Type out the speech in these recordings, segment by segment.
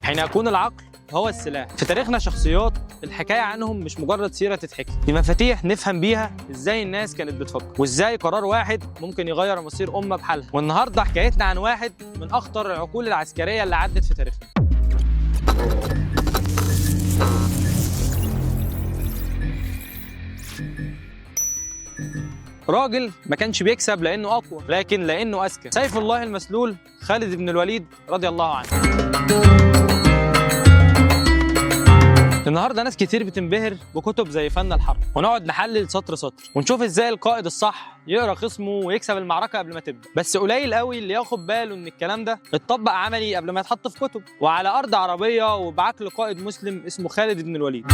حين يكون العقل هو السلاح. في تاريخنا شخصيات الحكايه عنهم مش مجرد سيره تتحكي، دي مفاتيح نفهم بيها ازاي الناس كانت بتفكر وازاي قرار واحد ممكن يغير مصير امه بحالها. والنهارده حكايتنا عن واحد من اخطر العقول العسكريه اللي عدت في تاريخنا. راجل ما كانش بيكسب لانه اقوى، لكن لانه اذكى. سيف الله المسلول خالد بن الوليد رضي الله عنه. النهارده ناس كتير بتنبهر بكتب زي فن الحرب، ونقعد نحلل سطر سطر ونشوف ازاي القائد الصح يقرا خصمه ويكسب المعركه قبل ما تبدا. بس قليل قوي اللي ياخد باله ان الكلام ده اتطبق عملي قبل ما يتحط في كتب وعلى ارض عربيه وبعقل قائد مسلم اسمه خالد بن الوليد.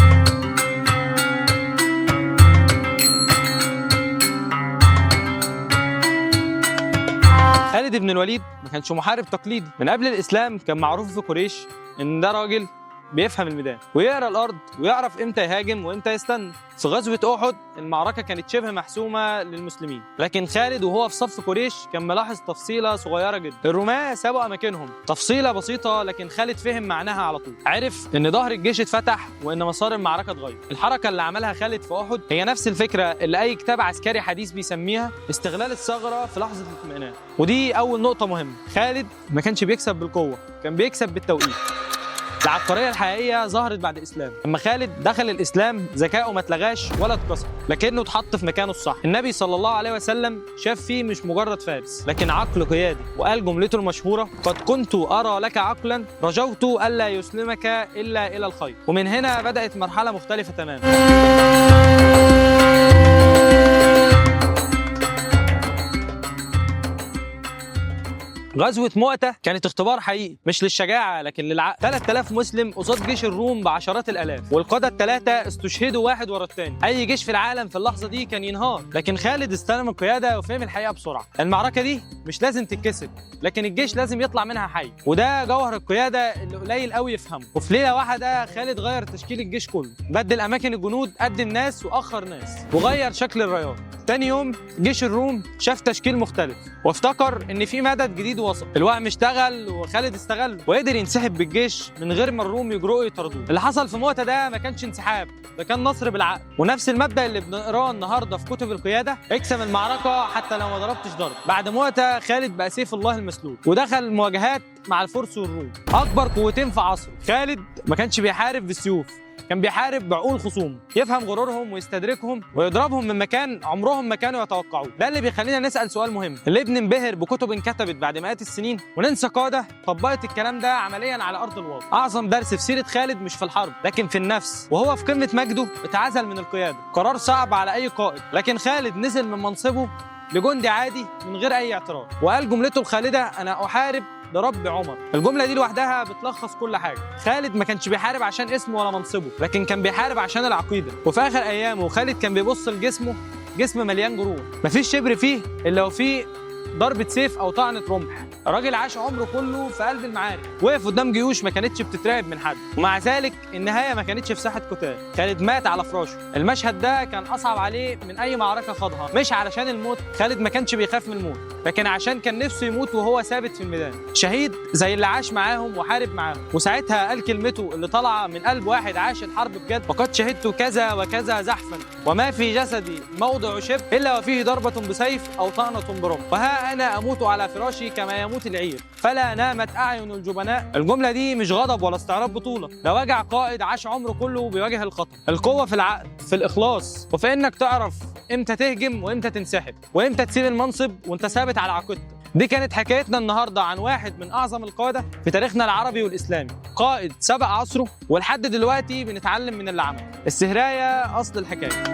خالد بن الوليد ما كانش محارب تقليدي. من قبل الاسلام كان معروف في قريش ان ده راجل بيفهم الميدان ويقرا الارض ويعرف امتى يهاجم وامتى يستنى. في غزوه احد المعركه كانت شبه محسومه للمسلمين، لكن خالد وهو في صف قريش كان ملاحظ تفصيله صغيره جدا. الرماة سابوا اماكنهم، تفصيله بسيطه لكن خالد فهم معناها على طول. عرف ان ظهر الجيش اتفتح وان مسار المعركه اتغير. الحركه اللي عملها خالد في احد هي نفس الفكره اللي اي كتاب عسكري حديث بيسميها استغلال الثغره في لحظه الاطمئنان. ودي اول نقطه مهمه، خالد ما كانش بيكسب بالقوه، كان بيكسب بالتوقيت. العبقريه الحقيقيه ظهرت بعد الاسلام. لما خالد دخل الاسلام ذكائه ما اتلغاش ولا اتكسر، لكنه اتحط في مكانه الصح. النبي صلى الله عليه وسلم شاف فيه مش مجرد فارس لكن عقل قيادي، وقال جملته المشهوره: قد كنت ارى لك عقلا رجوت الا يسلمك الا الى الخير. ومن هنا بدات مرحله مختلفه تماما. غزوة مؤتة كانت اختبار حقيقي مش للشجاعة لكن للعقل. 3000 مسلم قصاد جيش الروم بعشرات الآلاف، والقادة الثلاثة استشهدوا واحد ورا الثاني. أي جيش في العالم في اللحظة دي كان ينهار، لكن خالد استلم القيادة وفهم الحقيقة بسرعة. المعركة دي مش لازم تتكسب، لكن الجيش لازم يطلع منها حي، وده جوهر القيادة اللي قليل قوي يفهمه. وفي ليلة واحدة خالد غير تشكيل الجيش كله، بدل أماكن الجنود، قدم ناس وأخر ناس، وغير شكل الرايات. تاني يوم جيش الروم شاف تشكيل مختلف وافتكر ان في مدد جديد وصل. الوهم اشتغل وخالد استغل وقدر ينسحب بالجيش من غير ما الروم يجرؤوا يطردوه. اللي حصل في مؤتة ده ما كانش انسحاب، ده كان نصر بالعقل. ونفس المبدأ اللي بنقراه النهارده في كتب القيادة: اكسب المعركة حتى لو ما ضربتش ضرب. بعد مؤتة خالد بقى سيف الله المسلول ودخل مواجهات مع الفرس والروم، اكبر قوتين في عصره. خالد ما كانش بيحارب بالسيوف، كان بيحارب بعقول خصومه، يفهم غرورهم ويستدركهم ويضربهم من مكان عمرهم ما كانوا يتوقعوه. ده اللي بيخلينا نسأل سؤال مهم: ليه بننبهر بكتب انكتبت بعد مئات السنين وننسى قادة طبقت الكلام ده عمليا على أرض الواقع؟ أعظم درس في سيرة خالد مش في الحرب لكن في النفس. وهو في قمة مجده اتعزل من القيادة، قرار صعب على أي قائد، لكن خالد نزل من منصبه لجندي عادي من غير أي اعتراض، وقال جملته الخالدة: أنا أحارب لرب عمر. الجملة دي لوحدها بتلخص كل حاجة. خالد ما كانش بيحارب عشان اسمه ولا منصبه، لكن كان بيحارب عشان العقيدة. وفي آخر أيامه خالد كان بيبص لجسمه، جسم مليان جروح، مفيش شبر فيه إلا لو فيه ضربة سيف أو طعنة رمح. الراجل عاش عمره كله في قلب المعارك، وقف قدام جيوش ما كانتش بتترعب من حد، ومع ذلك النهاية ما كانتش في ساحة قتال. خالد مات على فراشه. المشهد ده كان أصعب عليه من أي معركة خاضها، مش علشان الموت، خالد ما كانش بيخاف من الموت، لكن عشان كان نفسه يموت وهو ثابت في الميدان، شهيد زي اللي عاش معاهم وحارب معاهم. وساعتها قال كلمته اللي طالعة من قلب واحد عاش الحرب بجد: وقد شهدت كذا وكذا زحفا وما في جسدي موضع شبر إلا وفيه ضربة بسيف أو طعنة برمح، وها أنا أموت على فراشي كما يموت العير فلا نامت أعين الجبناء. الجملة دي مش غضب ولا استعراض بطولة، ده وجع قائد عاش عمره كله بيواجه الخطر. القوة في العقل، في الإخلاص، وفي إنك تعرف إمتى تهجم وإمتى تنسحب، وإمتى تسيب المنصب وإنت ثابت على عقيدتك. دي كانت حكايتنا النهارده عن واحد من أعظم القادة في تاريخنا العربي والإسلامي، قائد سبق عصره ولحد دلوقتي بنتعلم من اللي عمله. السهراية أصل الحكاية.